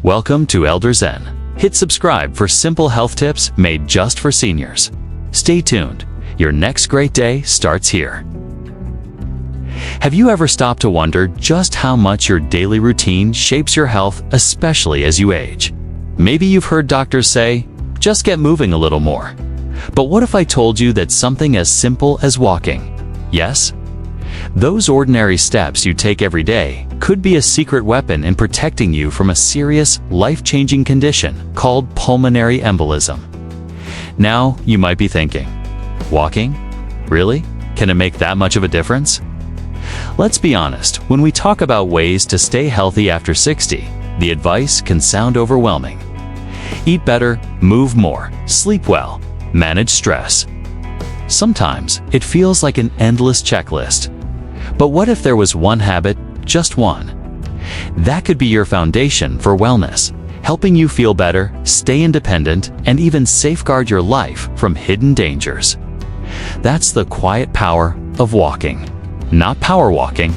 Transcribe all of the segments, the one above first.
Welcome to Elder Zen. Hit subscribe for simple health tips made just for seniors. Stay tuned. Your next great day starts here. Have you ever stopped to wonder just how much your daily routine shapes your health, especially as you age? Maybe you've heard doctors say, just get moving a little more. But what if I told you that something as simple as walking, yes, those ordinary steps you take every day, could be a secret weapon in protecting you from a serious, life-changing condition called pulmonary embolism? Now, you might be thinking, walking? Really? Can it make that much of a difference? Let's be honest, when we talk about ways to stay healthy after 60, the advice can sound overwhelming. Eat better, move more, sleep well, manage stress. Sometimes it feels like an endless checklist. But what if there was one habit, just one? That could be your foundation for wellness, helping you feel better, stay independent, and even safeguard your life from hidden dangers. That's the quiet power of walking. Not power walking,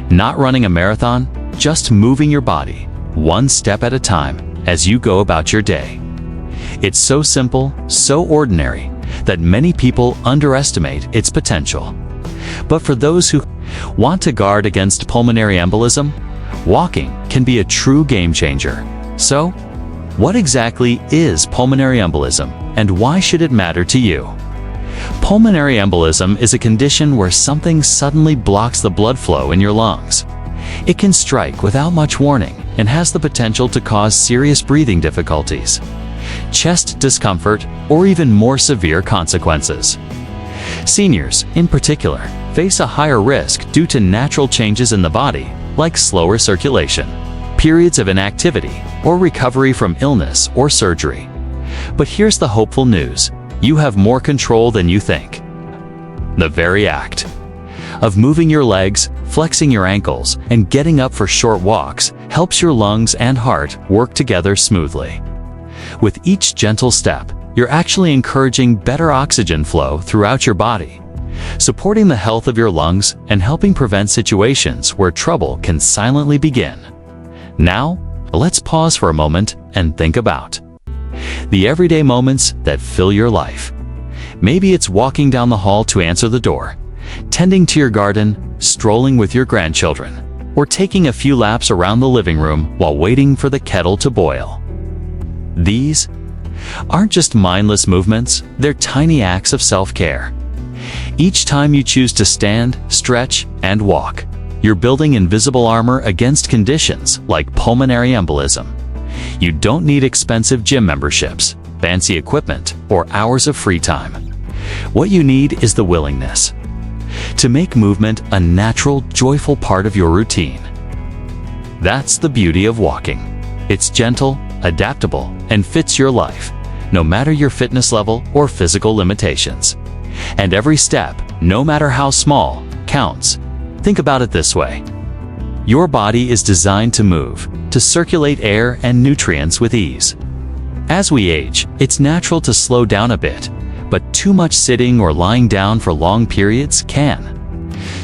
not running a marathon, just moving your body, one step at a time, as you go about your day. It's so simple, so ordinary, that many people underestimate its potential. But for those who want to guard against pulmonary embolism, walking can be a true game changer. So, what exactly is pulmonary embolism, and why should it matter to you? Pulmonary embolism is a condition where something suddenly blocks the blood flow in your lungs. It can strike without much warning and has the potential to cause serious breathing difficulties, chest discomfort, or even more severe consequences. Seniors, in particular, face a higher risk due to natural changes in the body, like slower circulation, periods of inactivity, or recovery from illness or surgery. But here's the hopeful news. You have more control than you think. The very act of moving your legs, flexing your ankles, and getting up for short walks helps your lungs and heart work together smoothly. With each gentle step, you're actually encouraging better oxygen flow throughout your body, supporting the health of your lungs and helping prevent situations where trouble can silently begin. Now, let's pause for a moment and think about the everyday moments that fill your life. Maybe it's walking down the hall to answer the door, tending to your garden, strolling with your grandchildren, or taking a few laps around the living room while waiting for the kettle to boil. These aren't just mindless movements, they're tiny acts of self-care. Each time you choose to stand, stretch, and walk, you're building invisible armor against conditions like pulmonary embolism. You don't need expensive gym memberships, fancy equipment, or hours of free time. What you need is the willingness to make movement a natural, joyful part of your routine. That's the beauty of walking. It's gentle, adaptable, and fits your life, no matter your fitness level or physical limitations. And every step, no matter how small, counts. Think about it this way. Your body is designed to move, to circulate air and nutrients with ease. As we age, it's natural to slow down a bit, but too much sitting or lying down for long periods can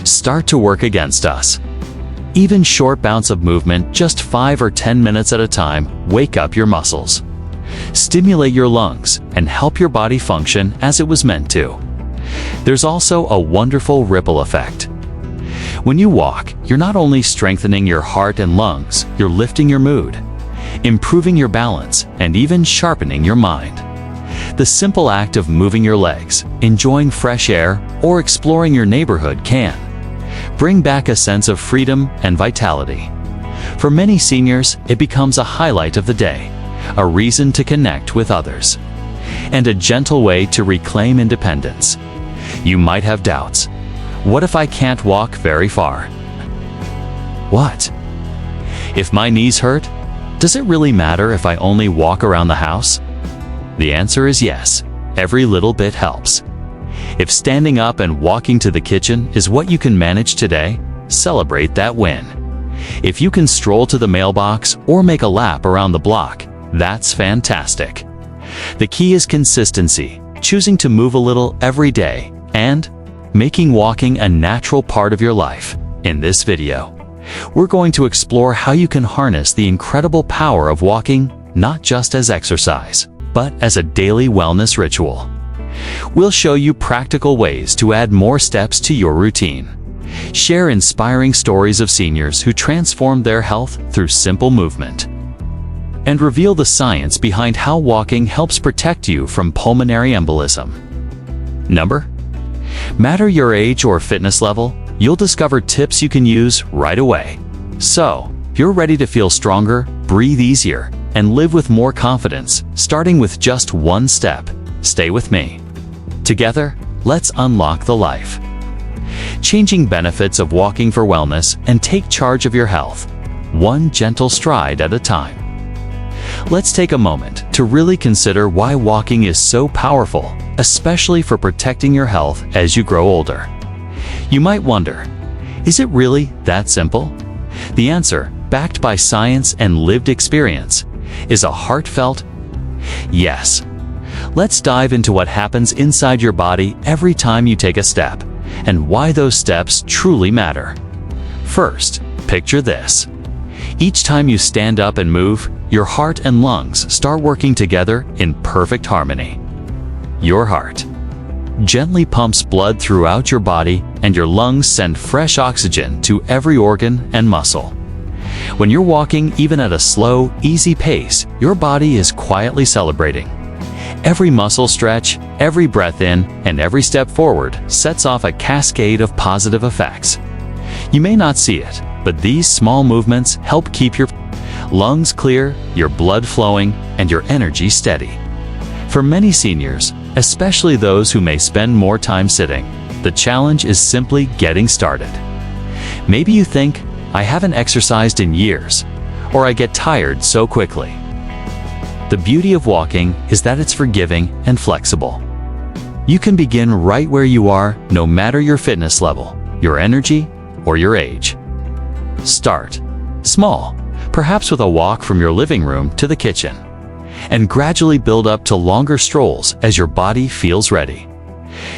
start to work against us. Even short bouts of movement, just 5 or 10 minutes at a time, wake up your muscles, stimulate your lungs, and help your body function as it was meant to. There's also a wonderful ripple effect. When you walk, you're not only strengthening your heart and lungs, you're lifting your mood, improving your balance, and even sharpening your mind. The simple act of moving your legs, enjoying fresh air, or exploring your neighborhood can bring back a sense of freedom and vitality. For many seniors, it becomes a highlight of the day, a reason to connect with others, and a gentle way to reclaim independence. You might have doubts. What if I can't walk very far? What if my knees hurt? Does it really matter if I only walk around the house? The answer is yes. Every little bit helps. If standing up and walking to the kitchen is what you can manage today, celebrate that win. If you can stroll to the mailbox or make a lap around the block, that's fantastic. The key is consistency, choosing to move a little every day, and making walking a natural part of your life. In this video, We're going to explore how you can harness the incredible power of walking, not just as exercise, but as a daily wellness ritual. We'll show you practical ways to add more steps to your routine, share inspiring stories of seniors who transformed their health through simple movement, and reveal the science behind how walking helps protect you from pulmonary embolism. No matter your age or fitness level, you'll discover tips you can use right away. So, if you're ready to feel stronger, breathe easier, and live with more confidence, starting with just one step, stay with me. Together, let's unlock the life-changing benefits of walking for wellness and take charge of your health, one gentle stride at a time. Let's take a moment to really consider why walking is so powerful, especially for protecting your health as you grow older. You might wonder, is it really that simple? The answer, backed by science and lived experience, is a heartfelt yes. Let's dive into what happens inside your body every time you take a step, and why those steps truly matter. First, picture this. Each time you stand up and move, your heart and lungs start working together in perfect harmony. Your heart gently pumps blood throughout your body, and your lungs send fresh oxygen to every organ and muscle. When you're walking, even at a slow, easy pace, your body is quietly celebrating. Every muscle stretch, every breath in, and every step forward sets off a cascade of positive effects. You may not see it, but these small movements help keep your lungs clear, your blood flowing, and your energy steady. For many seniors, especially those who may spend more time sitting, the challenge is simply getting started. Maybe you think, I haven't exercised in years, or I get tired so quickly. The beauty of walking is that it's forgiving and flexible. You can begin right where you are, no matter your fitness level, your energy, or your age. Start small, perhaps with a walk from your living room to the kitchen, and gradually build up to longer strolls as your body feels ready.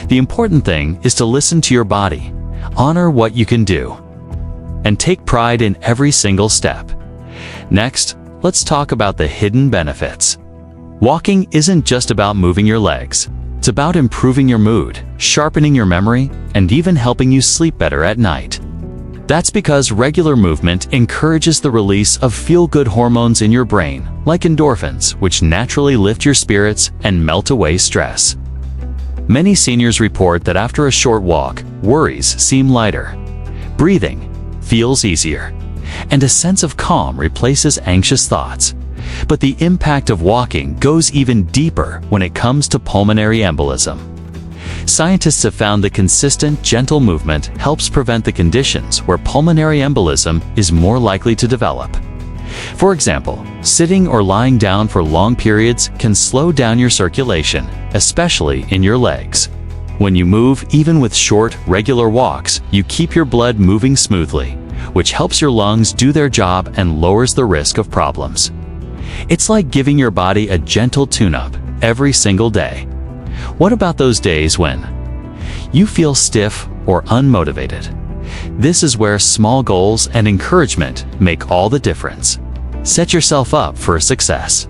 The important thing is to listen to your body, honor what you can do, and take pride in every single step. Next, let's talk about the hidden benefits. Walking isn't just about moving your legs. It's about improving your mood, sharpening your memory, and even helping you sleep better at night. That's because regular movement encourages the release of feel-good hormones in your brain, like endorphins, which naturally lift your spirits and melt away stress. Many seniors report that after a short walk, worries seem lighter, breathing feels easier, and a sense of calm replaces anxious thoughts. But the impact of walking goes even deeper when it comes to pulmonary embolism. Scientists have found that consistent, gentle movement helps prevent the conditions where pulmonary embolism is more likely to develop. For example, sitting or lying down for long periods can slow down your circulation, especially in your legs. When you move, even with short, regular walks, you keep your blood moving smoothly, which helps your lungs do their job and lowers the risk of problems. It's like giving your body a gentle tune-up every single day. What about those days when you feel stiff or unmotivated? This is where small goals and encouragement make all the difference. Set yourself up for success.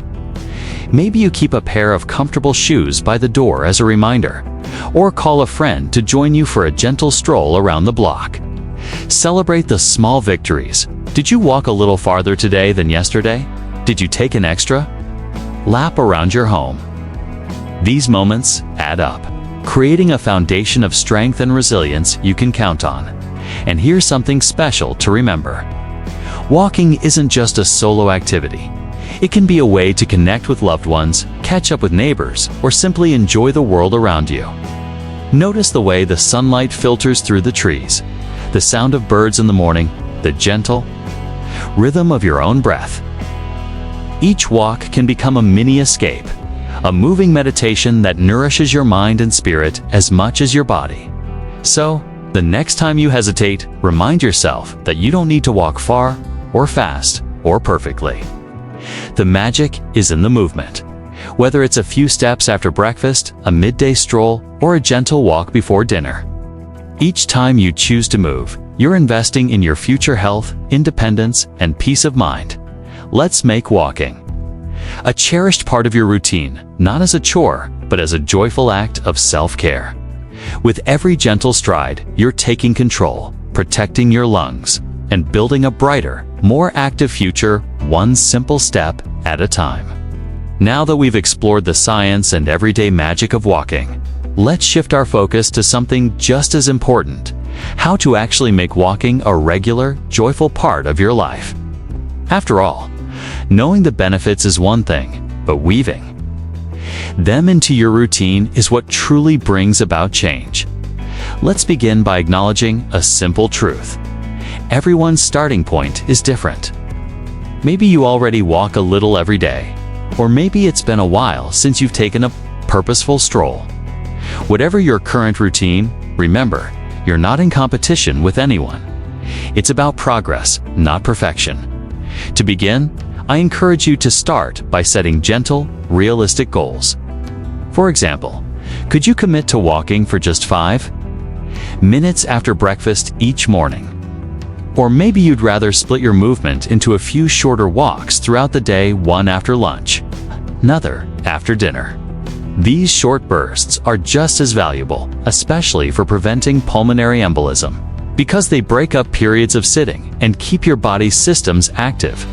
Maybe you keep a pair of comfortable shoes by the door as a reminder, or call a friend to join you for a gentle stroll around the block. Celebrate the small victories. Did you walk a little farther today than yesterday? Did you take an extra lap around your home? These moments add up, creating a foundation of strength and resilience you can count on. And here's something special to remember. Walking isn't just a solo activity. It can be a way to connect with loved ones, catch up with neighbors, or simply enjoy the world around you. Notice the way the sunlight filters through the trees, the sound of birds in the morning, the gentle rhythm of your own breath. Each walk can become a mini escape, a moving meditation that nourishes your mind and spirit as much as your body. So, the next time you hesitate, remind yourself that you don't need to walk far, or fast, or perfectly. The magic is in the movement. Whether it's a few steps after breakfast, a midday stroll, or a gentle walk before dinner. Each time you choose to move, you're investing in your future health, independence, and peace of mind. Let's make walking a cherished part of your routine, not as a chore, but as a joyful act of self-care. With every gentle stride, you're taking control, protecting your lungs, and building a brighter, more active future, one simple step at a time. Now that we've explored the science and everyday magic of walking, let's shift our focus to something just as important: how to actually make walking a regular, joyful part of your life. After all, knowing the benefits is one thing, but weaving them into your routine is what truly brings about change. Let's begin by acknowledging a simple truth. Everyone's starting point is different. Maybe you already walk a little every day, or maybe it's been a while since you've taken a purposeful stroll. Whatever your current routine, remember, you're not in competition with anyone. It's about progress, not perfection. To begin, I encourage you to start by setting gentle, realistic goals. For example, could you commit to walking for just 5 minutes after breakfast each morning? Or maybe you'd rather split your movement into a few shorter walks throughout the day, one after lunch, another after dinner. These short bursts are just as valuable, especially for preventing pulmonary embolism, because they break up periods of sitting and keep your body's systems active.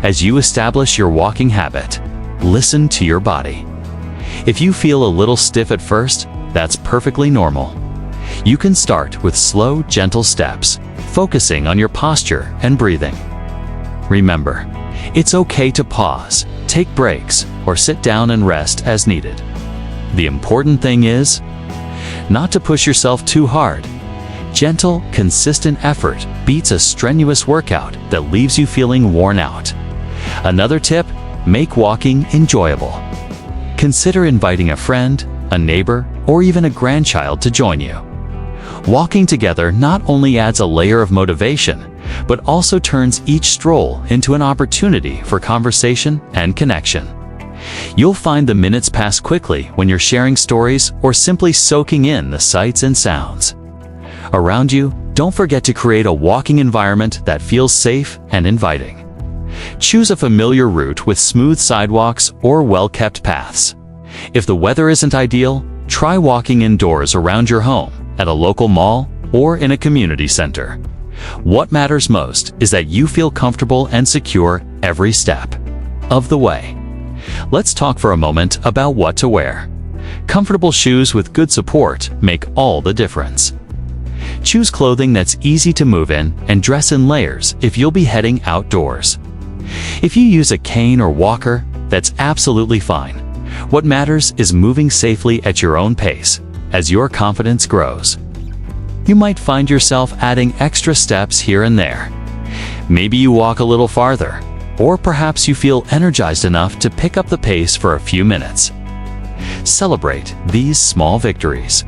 As you establish your walking habit, listen to your body. If you feel a little stiff at first, that's perfectly normal. You can start with slow, gentle steps, focusing on your posture and breathing. Remember, it's okay to pause, take breaks, or sit down and rest as needed. The important thing is not to push yourself too hard. Gentle, consistent effort beats a strenuous workout that leaves you feeling worn out. Another tip: make walking enjoyable. Consider inviting a friend, a neighbor, or even a grandchild to join you. Walking together not only adds a layer of motivation, but also turns each stroll into an opportunity for conversation and connection. You'll find the minutes pass quickly when you're sharing stories or simply soaking in the sights and sounds around you. Don't forget to create a walking environment that feels safe and inviting. Choose a familiar route with smooth sidewalks or well-kept paths. If the weather isn't ideal, try walking indoors around your home, at a local mall, or in a community center. What matters most is that you feel comfortable and secure every step of the way. Let's talk for a moment about what to wear. Comfortable shoes with good support make all the difference. Choose clothing that's easy to move in and dress in layers if you'll be heading outdoors. If you use a cane or walker, that's absolutely fine. What matters is moving safely at your own pace. As your confidence grows, you might find yourself adding extra steps here and there. Maybe you walk a little farther, or perhaps you feel energized enough to pick up the pace for a few minutes. Celebrate these small victories.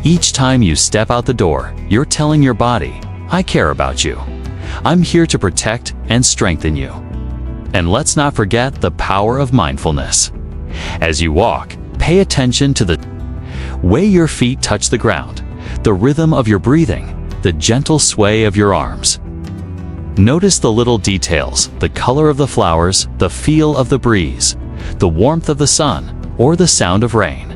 Each time you step out the door, you're telling your body, "I care about you. I'm here to protect and strengthen you." And let's not forget the power of mindfulness. As you walk, pay attention to the way your feet touch the ground, the rhythm of your breathing, the gentle sway of your arms. Notice the little details: the color of the flowers, the feel of the breeze, the warmth of the sun, or the sound of rain.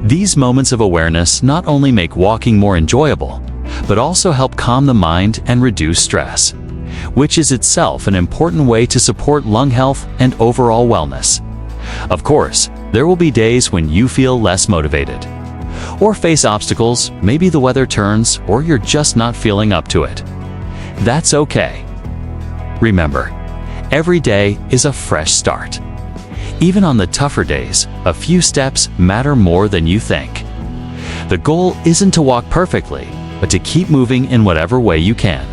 These moments of awareness not only make walking more enjoyable, but also help calm the mind and reduce stress, which is itself an important way to support lung health and overall wellness. Of course, there will be days when you feel less motivated, or face obstacles. Maybe the weather turns, or you're just not feeling up to it. That's okay. Remember, every day is a fresh start. Even on the tougher days, a few steps matter more than you think. The goal isn't to walk perfectly, but to keep moving in whatever way you can.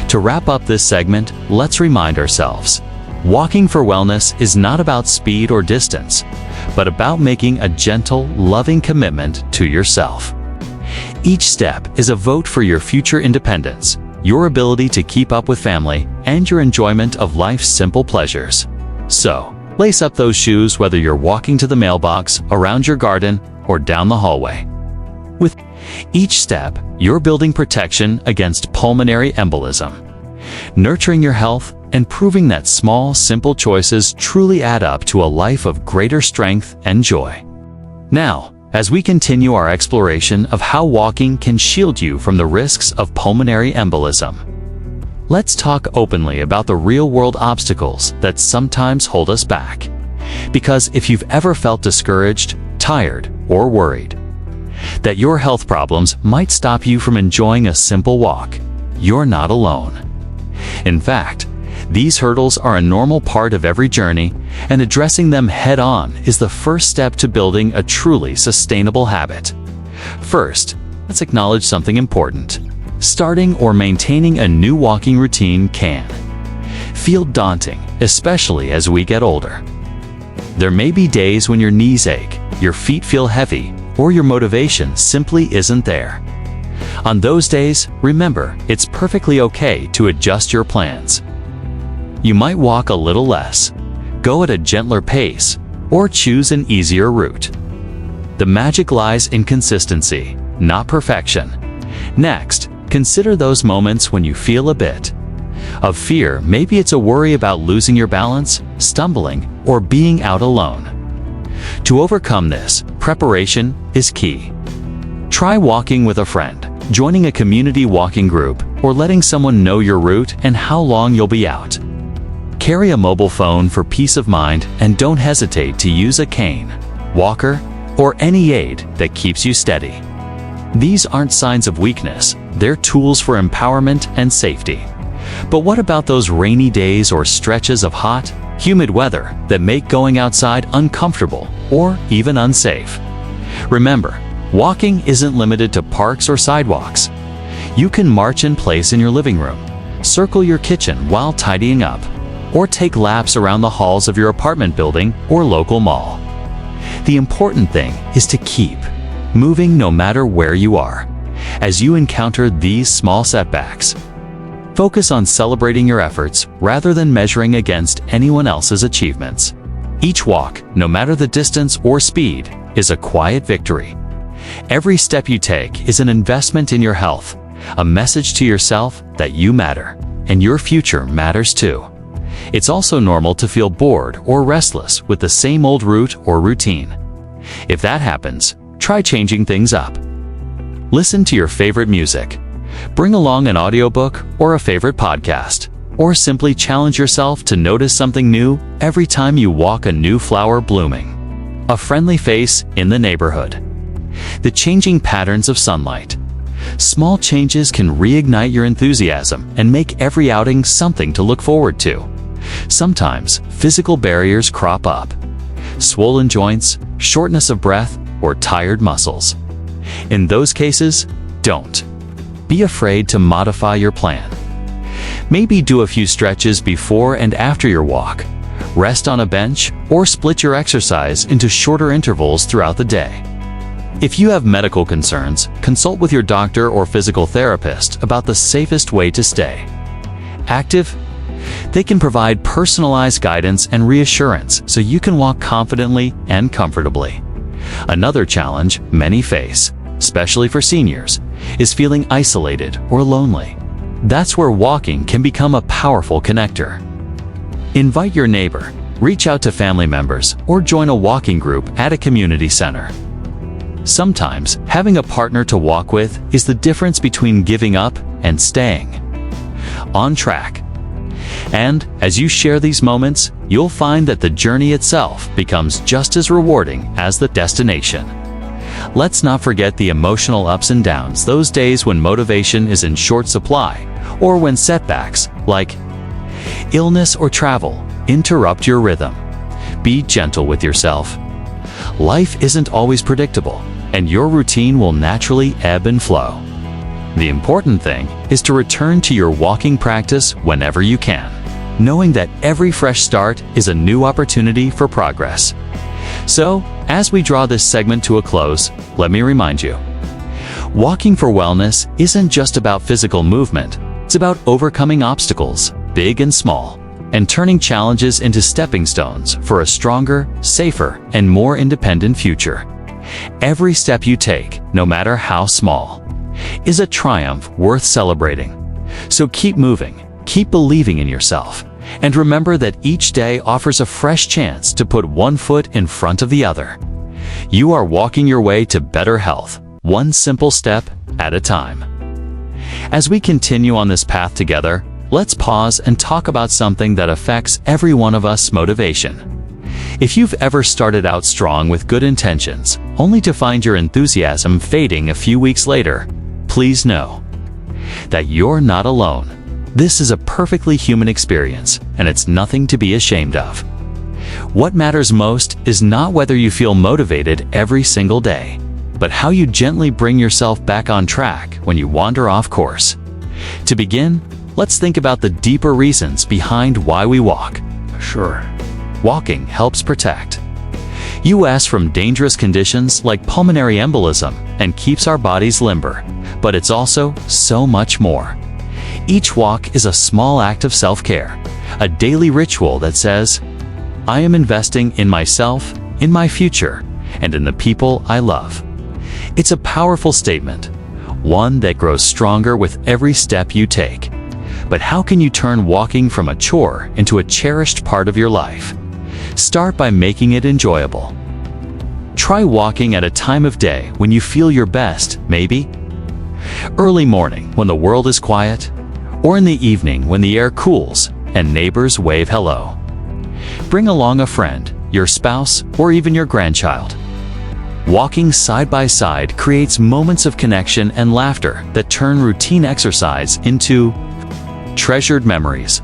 To wrap up this segment, let's remind ourselves: walking for wellness is not about speed or distance, but about making a gentle, loving commitment to yourself. Each step is a vote for your future independence, your ability to keep up with family, and your enjoyment of life's simple pleasures. So, lace up those shoes whether you're walking to the mailbox, around your garden, or down the hallway. With Each step, you're building protection against pulmonary embolism, nurturing your health and proving that small, simple choices truly add up to a life of greater strength and joy. Now, as we continue our exploration of how walking can shield you from the risks of pulmonary embolism, let's talk openly about the real-world obstacles that sometimes hold us back. Because if you've ever felt discouraged, tired, or worried that your health problems might stop you from enjoying a simple walk, you're not alone. In fact, these hurdles are a normal part of every journey, and addressing them head-on is the first step to building a truly sustainable habit. First, let's acknowledge something important. Starting or maintaining a new walking routine can feel daunting, especially as we get older. There may be days when your knees ache, your feet feel heavy, or your motivation simply isn't there. On those days, remember, it's perfectly okay to adjust your plans. You might walk a little less, go at a gentler pace, or choose an easier route. The magic lies in consistency, not perfection. Next, consider those moments when you feel a bit of fear. Maybe it's a worry about losing your balance, stumbling, or being out alone. To overcome this, preparation is key. Try walking with a friend, joining a community walking group, or letting someone know your route and how long you'll be out. Carry a mobile phone for peace of mind, and don't hesitate to use a cane, walker, or any aid that keeps you steady. These aren't signs of weakness, they're tools for empowerment and safety. But what about those rainy days or stretches of hot, humid weather that make going outside uncomfortable or even unsafe? Remember, walking isn't limited to parks or sidewalks. You can march in place in your living room, circle your kitchen while tidying up, or take laps around the halls of your apartment building or local mall. The important thing is to keep moving no matter where you are. As you encounter these small setbacks, focus on celebrating your efforts rather than measuring against anyone else's achievements. Each walk, no matter the distance or speed, is a quiet victory. Every step you take is an investment in your health, a message to yourself that you matter, and your future matters too. It's also normal to feel bored or restless with the same old route or routine. If that happens, try changing things up. Listen to your favorite music. Bring along an audiobook or a favorite podcast, or simply challenge yourself to notice something new every time you walk a new flower blooming, a friendly face in the neighborhood, the changing patterns of sunlight. Small changes can reignite your enthusiasm and make every outing something to look forward to. Sometimes, physical barriers crop up: swollen joints, shortness of breath, or tired muscles. In those cases, don't be afraid to modify your plan. Maybe do a few stretches before and after your walk, rest on a bench, or split your exercise into shorter intervals throughout the day. If you have medical concerns, consult with your doctor or physical therapist about the safest way to stay active. They can provide personalized guidance and reassurance so you can walk confidently and comfortably. Another challenge many face, especially for seniors, is feeling isolated or lonely. That's where walking can become a powerful connector. Invite your neighbor, reach out to family members, or join a walking group at a community center. Sometimes, having a partner to walk with is the difference between giving up and staying on track. And as you share these moments, you'll find that the journey itself becomes just as rewarding as the destination. Let's not forget the emotional ups and downs, those days when motivation is in short supply, or when setbacks, like illness or travel, interrupt your rhythm. Be gentle with yourself. Life isn't always predictable, and your routine will naturally ebb and flow. The important thing is to return to your walking practice whenever you can, knowing that every fresh start is a new opportunity for progress. So, as we draw this segment to a close, let me remind you, walking for wellness isn't just about physical movement, it's about overcoming obstacles, big and small, and turning challenges into stepping stones for a stronger, safer, and more independent future. Every step you take, no matter how small, is a triumph worth celebrating. So keep moving, keep believing in yourself, and remember that each day offers a fresh chance to put one foot in front of the other. You are walking your way to better health, one simple step at a time. As we continue on this path together, let's pause and talk about something that affects every one of us: motivation. If you've ever started out strong with good intentions, only to find your enthusiasm fading a few weeks later, please know that you're not alone. This is a perfectly human experience, and it's nothing to be ashamed of. What matters most is not whether you feel motivated every single day, but how you gently bring yourself back on track when you wander off course. To begin, let's think about the deeper reasons behind why we walk. Sure, walking helps protect us from dangerous conditions like pulmonary embolism and keeps our bodies limber, but it's also so much more. Each walk is a small act of self-care, a daily ritual that says, I am investing in myself, in my future, and in the people I love. It's a powerful statement, one that grows stronger with every step you take. But how can you turn walking from a chore into a cherished part of your life? Start by making it enjoyable. Try walking at a time of day when you feel your best, maybe early morning when the world is quiet, or in the evening when the air cools and neighbors wave hello. Bring along a friend, your spouse, or even your grandchild. Walking side by side creates moments of connection and laughter that turn routine exercise into treasured memories.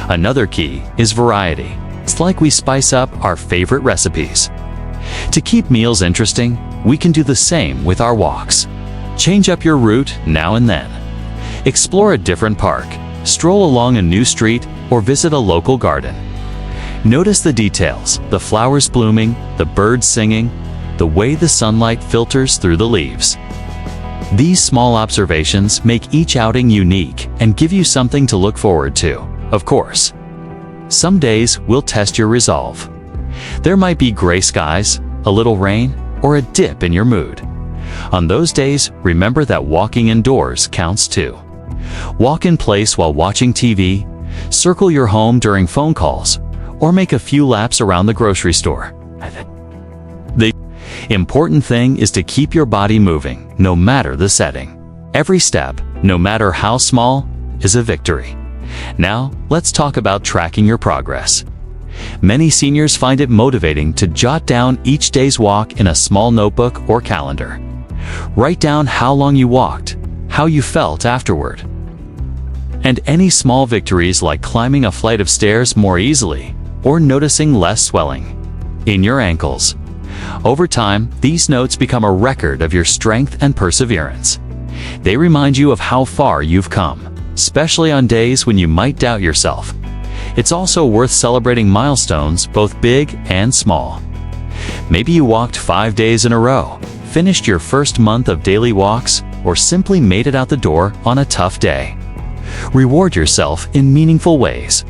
Another key is variety. It's like we spice up our favorite recipes. To keep meals interesting, we can do the same with our walks. Change up your route now and then. Explore a different park, stroll along a new street, or visit a local garden. Notice the details: the flowers blooming, the birds singing, the way the sunlight filters through the leaves. These small observations make each outing unique and give you something to look forward to. Of course, some days will test your resolve. There might be gray skies, a little rain, or a dip in your mood. On those days, remember that walking indoors counts too. Walk in place while watching TV, circle your home during phone calls, or make a few laps around the grocery store. The important thing is to keep your body moving, no matter the setting. Every step, no matter how small, is a victory. Now, let's talk about tracking your progress. Many seniors find it motivating to jot down each day's walk in a small notebook or calendar. Write down how long you walked, how you felt afterward, and any small victories like climbing a flight of stairs more easily or noticing less swelling in your ankles. Over time, these notes become a record of your strength and perseverance. They remind you of how far you've come, especially on days when you might doubt yourself. It's also worth celebrating milestones, both big and small. Maybe you walked 5 days in a row, finished your first month of daily walks, or simply made it out the door on a tough day. Reward yourself in meaningful ways.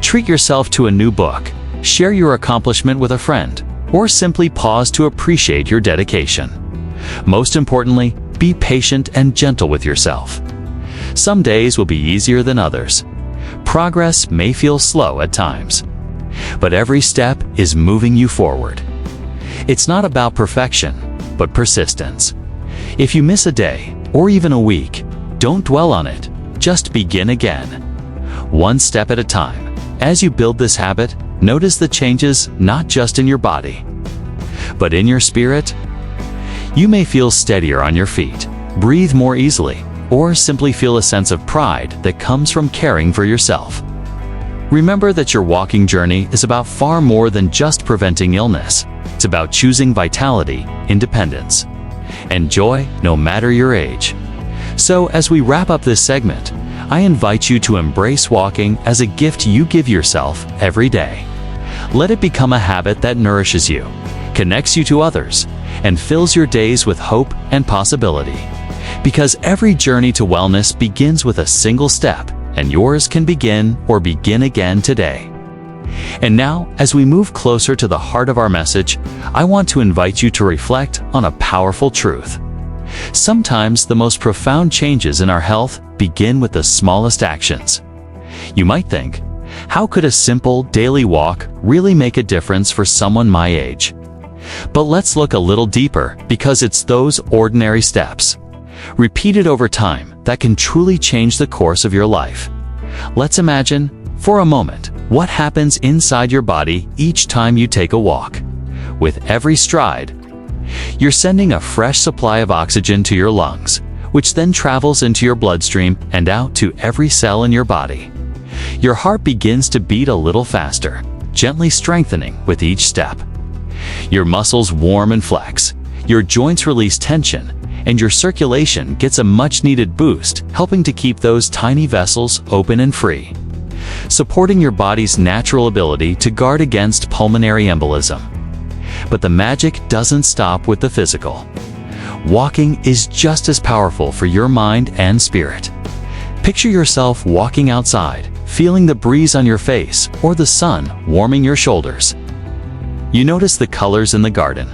Treat yourself to a new book, share your accomplishment with a friend, or simply pause to appreciate your dedication. Most importantly, be patient and gentle with yourself. Some days will be easier than others. Progress may feel slow at times, but every step is moving you forward. It's not about perfection, but persistence. If you miss a day, or even a week, don't dwell on it. Just begin again. One step at a time. As you build this habit, notice the changes not just in your body, but in your spirit. You may feel steadier on your feet, breathe more easily, or simply feel a sense of pride that comes from caring for yourself. Remember that your walking journey is about far more than just preventing illness. It's about choosing vitality, independence, and joy no matter your age. So as we wrap up this segment, I invite you to embrace walking as a gift you give yourself every day. Let it become a habit that nourishes you, connects you to others, and fills your days with hope and possibility. Because every journey to wellness begins with a single step, and yours can begin or begin again today. And now, as we move closer to the heart of our message, I want to invite you to reflect on a powerful truth. Sometimes the most profound changes in our health begin with the smallest actions. You might think, how could a simple daily walk really make a difference for someone my age? But let's look a little deeper, because it's those ordinary steps, repeated over time, that can truly change the course of your life. Let's imagine, for a moment, what happens inside your body each time you take a walk. With every stride, you're sending a fresh supply of oxygen to your lungs, which then travels into your bloodstream and out to every cell in your body. Your heart begins to beat a little faster, gently strengthening with each step. Your muscles warm and flex, your joints release tension, and your circulation gets a much-needed boost, helping to keep those tiny vessels open and free, supporting your body's natural ability to guard against pulmonary embolism. But the magic doesn't stop with the physical. Walking is just as powerful for your mind and spirit. Picture yourself walking outside, feeling the breeze on your face or the sun warming your shoulders. You notice the colors in the garden,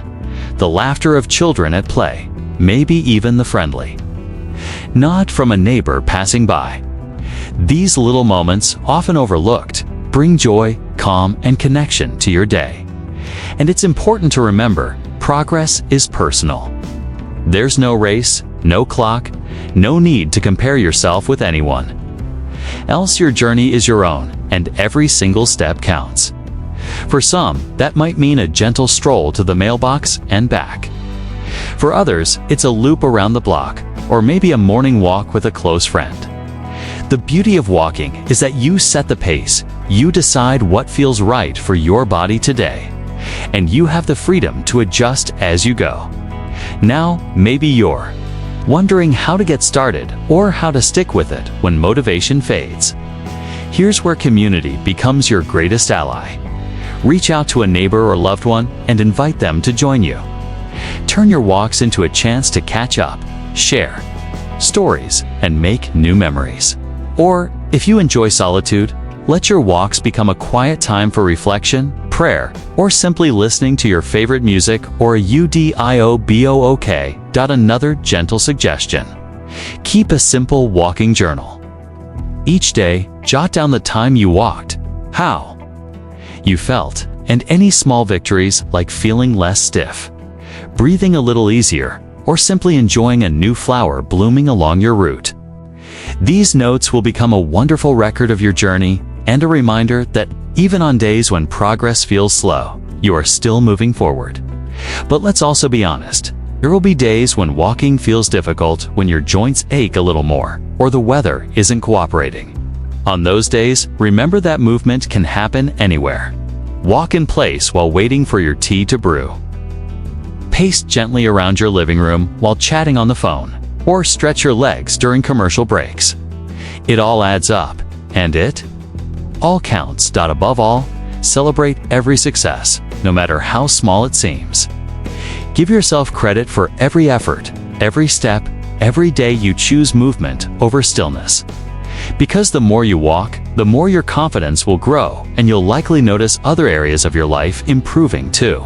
the laughter of children at play, maybe even the friendly nod from a neighbor passing by. These little moments, often overlooked, bring joy, calm, and connection to your day. And it's important to remember, progress is personal. There's no race, no clock, no need to compare yourself with anyone. Else your journey is your own, and every single step counts. For some, that might mean a gentle stroll to the mailbox and back. For others, it's a loop around the block, or maybe a morning walk with a close friend. The beauty of walking is that you set the pace, you decide what feels right for your body today, and you have the freedom to adjust as you go. Now, maybe you're wondering how to get started or how to stick with it when motivation fades. Here's where community becomes your greatest ally. Reach out to a neighbor or loved one and invite them to join you. Turn your walks into a chance to catch up, share stories, and make new memories. Or, if you enjoy solitude, let your walks become a quiet time for reflection, prayer, or simply listening to your favorite music or a audiobook. Another gentle suggestion: keep a simple walking journal. Each day, jot down the time you walked, how you felt, and any small victories like feeling less stiff, breathing a little easier, or simply enjoying a new flower blooming along your route. These notes will become a wonderful record of your journey and a reminder that even on days when progress feels slow, you are still moving forward. But let's also be honest. There will be days when walking feels difficult, when your joints ache a little more, or the weather isn't cooperating. On those days, remember that movement can happen anywhere. Walk in place while waiting for your tea to brew. Pace gently around your living room while chatting on the phone, or stretch your legs during commercial breaks. It all adds up, and it all counts. Above all, celebrate every success, no matter how small it seems. Give yourself credit for every effort, every step, every day you choose movement over stillness. Because the more you walk, the more your confidence will grow, and you'll likely notice other areas of your life improving too.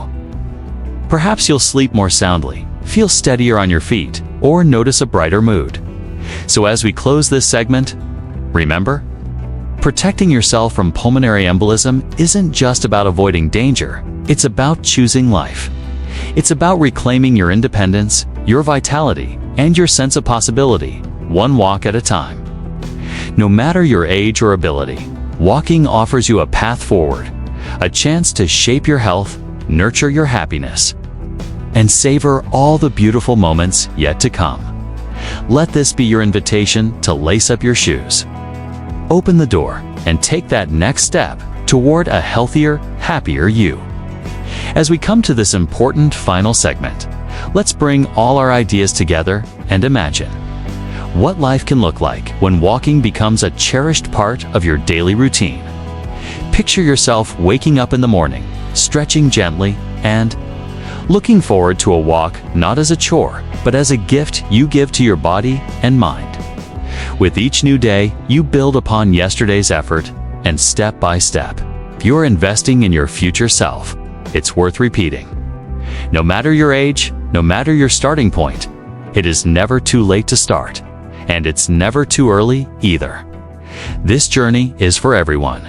Perhaps you'll sleep more soundly, feel steadier on your feet, or notice a brighter mood. So as we close this segment, remember, protecting yourself from pulmonary embolism isn't just about avoiding danger, it's about choosing life. It's about reclaiming your independence, your vitality, and your sense of possibility, one walk at a time. No matter your age or ability, walking offers you a path forward, a chance to shape your health, nurture your happiness, and savor all the beautiful moments yet to come. Let this be your invitation to lace up your shoes, open the door, and take that next step toward a healthier, happier you. As we come to this important final segment, let's bring all our ideas together and imagine what life can look like when walking becomes a cherished part of your daily routine. Picture yourself waking up in the morning, stretching gently, and looking forward to a walk not as a chore, but as a gift you give to your body and mind. With each new day, you build upon yesterday's effort, and step by step, you're investing in your future self. It's worth repeating. No matter your age, no matter your starting point, it is never too late to start, and it's never too early either. This journey is for everyone.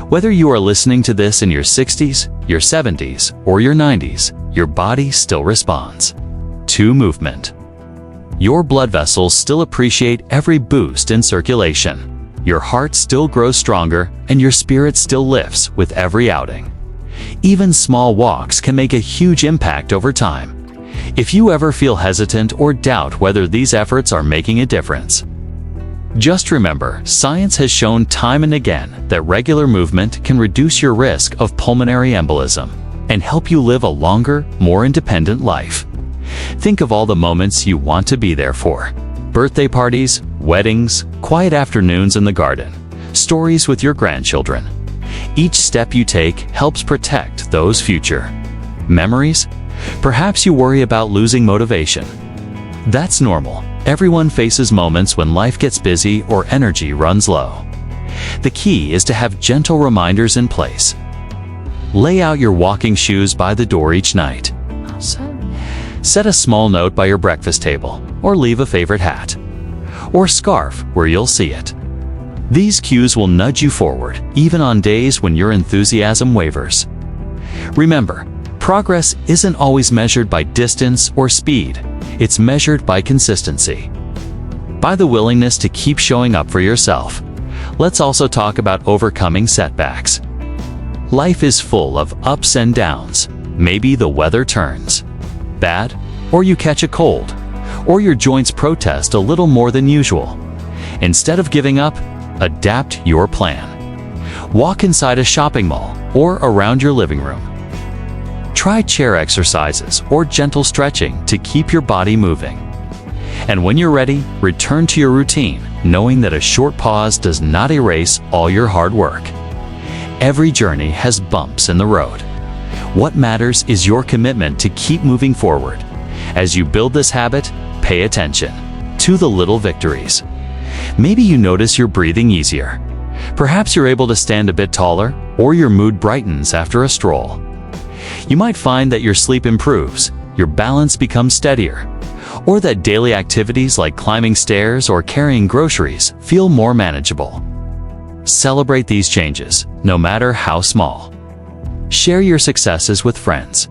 Whether you are listening to this in your 60s, your 70s, or your 90s, your body still responds to movement. Your blood vessels still appreciate every boost in circulation. Your heart still grows stronger, and your spirit still lifts with every outing. Even small walks can make a huge impact over time. If you ever feel hesitant or doubt whether these efforts are making a difference, just remember, science has shown time and again that regular movement can reduce your risk of pulmonary embolism and help you live a longer, more independent life. Think of all the moments you want to be there for. Birthday parties, weddings, quiet afternoons in the garden, stories with your grandchildren. Each step you take helps protect those future memories. Perhaps you worry about losing motivation. That's normal. Everyone faces moments when life gets busy or energy runs low. The key is to have gentle reminders in place. Lay out your walking shoes by the door each night. Set a small note by your breakfast table, or leave a favorite hat or scarf where you'll see it. These cues will nudge you forward, even on days when your enthusiasm wavers. Remember, progress isn't always measured by distance or speed. It's measured by consistency, by the willingness to keep showing up for yourself. Let's also talk about overcoming setbacks. Life is full of ups and downs. Maybe the weather turns bad, or you catch a cold, or your joints protest a little more than usual. Instead of giving up, adapt your plan. Walk inside a shopping mall or around your living room. Try chair exercises or gentle stretching to keep your body moving. And when you're ready, return to your routine, knowing that a short pause does not erase all your hard work. Every journey has bumps in the road. What matters is your commitment to keep moving forward. As you build this habit, pay attention to the little victories. Maybe you notice you're breathing easier. Perhaps you're able to stand a bit taller, or your mood brightens after a stroll. You might find that your sleep improves, your balance becomes steadier, or that daily activities like climbing stairs or carrying groceries feel more manageable. Celebrate these changes, no matter how small. Share your successes with friends,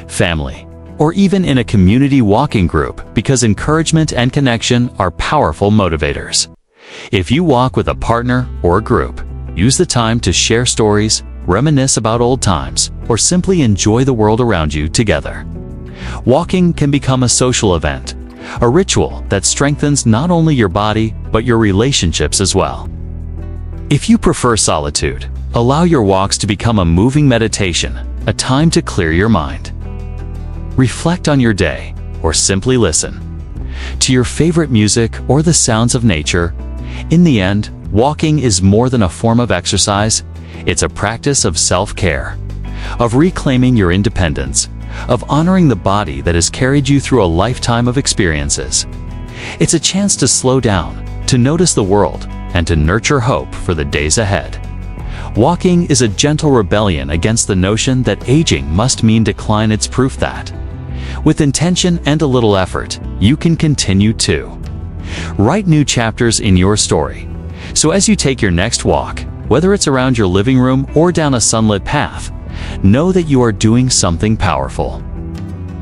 family, or even in a community walking group, because encouragement and connection are powerful motivators. If you walk with a partner or a group, use the time to share stories, reminisce about old times, or simply enjoy the world around you together. Walking can become a social event, a ritual that strengthens not only your body, but your relationships as well. If you prefer solitude, allow your walks to become a moving meditation, a time to clear your mind. Reflect on your day, or simply listen to your favorite music or the sounds of nature. In the end, walking is more than a form of exercise. It's a practice of self-care, of reclaiming your independence, of honoring the body that has carried you through a lifetime of experiences. It's a chance to slow down, to notice the world, and to nurture hope for the days ahead. Walking is a gentle rebellion against the notion that aging must mean decline. It's proof that, with intention and a little effort, you can continue to write new chapters in your story. So as you take your next walk, whether it's around your living room or down a sunlit path, know that you are doing something powerful.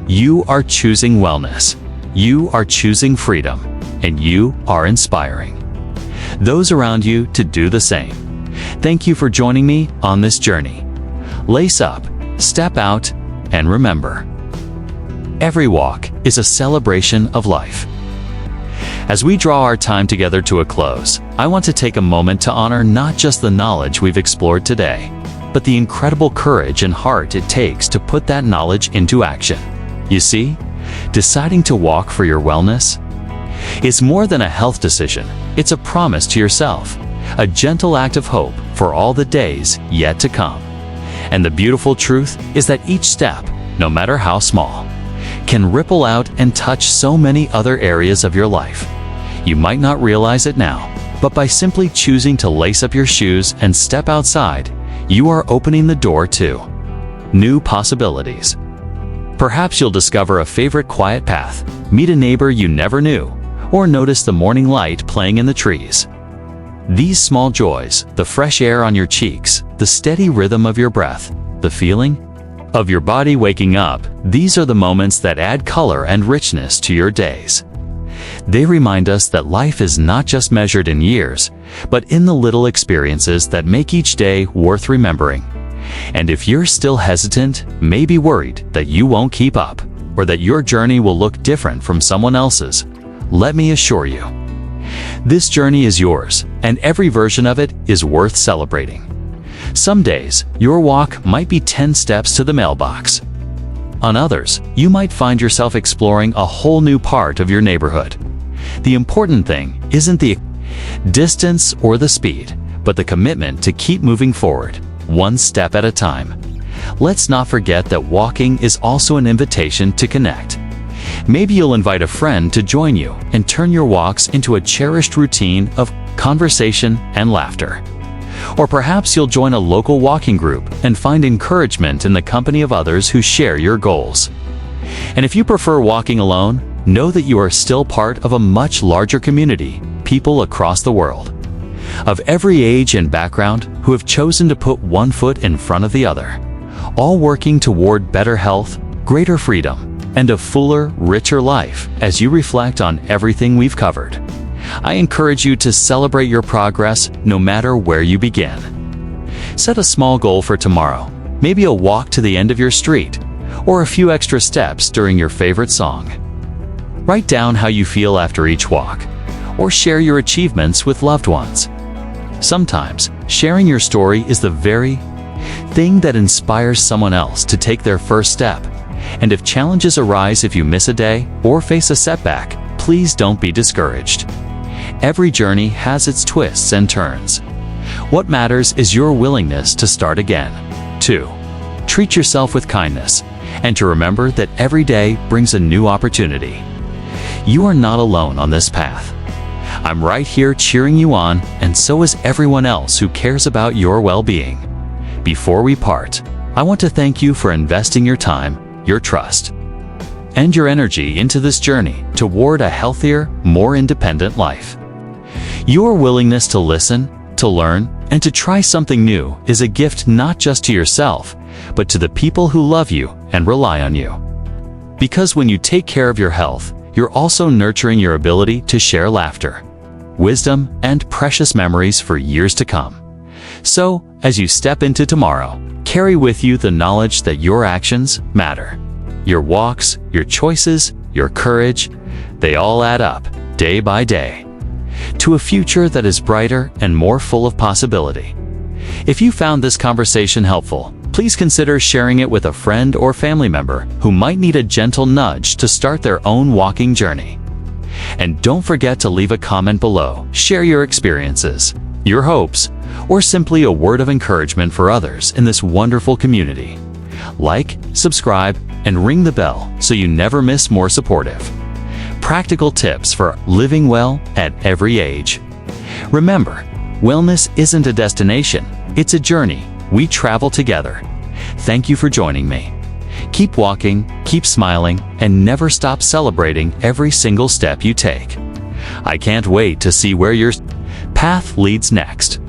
You are choosing wellness, you are choosing freedom, and you are inspiring those around you to do the same. Thank you for joining me on this journey. Lace up, step out, and remember, every walk is a celebration of life. As we draw our time together to a close, I want to take a moment to honor not just the knowledge we've explored today, but the incredible courage and heart it takes to put that knowledge into action. You see, deciding to walk for your wellness is more than a health decision. It's a promise to yourself, a gentle act of hope for all the days yet to come. And the beautiful truth is that each step, no matter how small, can ripple out and touch so many other areas of your life. You might not realize it now, but by simply choosing to lace up your shoes and step outside, you are opening the door to new possibilities. Perhaps you'll discover a favorite quiet path, meet a neighbor you never knew, or notice the morning light playing in the trees. These small joys, the fresh air on your cheeks, the steady rhythm of your breath, the feeling of your body waking up, these are the moments that add color and richness to your days. They remind us that life is not just measured in years, but in the little experiences that make each day worth remembering. And if you're still hesitant, maybe worried that you won't keep up, or that your journey will look different from someone else's, let me assure you, this journey is yours, and every version of it is worth celebrating. Some days, your walk might be 10 steps to the mailbox. On others, you might find yourself exploring a whole new part of your neighborhood. The important thing isn't the distance or the speed, but the commitment to keep moving forward, one step at a time. Let's not forget that walking is also an invitation to connect. Maybe you'll invite a friend to join you and turn your walks into a cherished routine of conversation and laughter. Or perhaps you'll join a local walking group and find encouragement in the company of others who share your goals. And if you prefer walking alone, know that you are still part of a much larger community, people across the world, of every age and background who have chosen to put one foot in front of the other, all working toward better health, greater freedom, and a fuller, richer life. As you reflect on everything we've covered, I encourage you to celebrate your progress no matter where you begin. Set a small goal for tomorrow, maybe a walk to the end of your street, or a few extra steps during your favorite song. Write down how you feel after each walk, or share your achievements with loved ones. Sometimes, sharing your story is the very thing that inspires someone else to take their first step. And if challenges arise if you miss a day or face a setback, please don't be discouraged. Every journey has its twists and turns. What matters is your willingness to start again. 2. Treat yourself with kindness, and to remember that every day brings a new opportunity. You are not alone on this path. I'm right here cheering you on, and so is everyone else who cares about your well-being. Before we part, I want to thank you for investing your time, your trust, and your energy into this journey toward a healthier, more independent life. Your willingness to listen, to learn, and to try something new is a gift not just to yourself, but to the people who love you and rely on you. Because when you take care of your health, you're also nurturing your ability to share laughter, wisdom, and precious memories for years to come. So, as you step into tomorrow, carry with you the knowledge that your actions matter. Your walks, your choices, your courage, they all add up, day by day, to a future that is brighter and more full of possibility. If you found this conversation helpful, please consider sharing it with a friend or family member who might need a gentle nudge to start their own walking journey. And don't forget to leave a comment below, share your experiences, your hopes, or simply a word of encouragement for others in this wonderful community. Like, subscribe, and ring the bell so you never miss more supportive, practical tips for living well at every age. Remember, wellness isn't a destination, it's a journey we travel together. Thank you for joining me. Keep walking, keep smiling, and never stop celebrating every single step you take. I can't wait to see where your path leads next.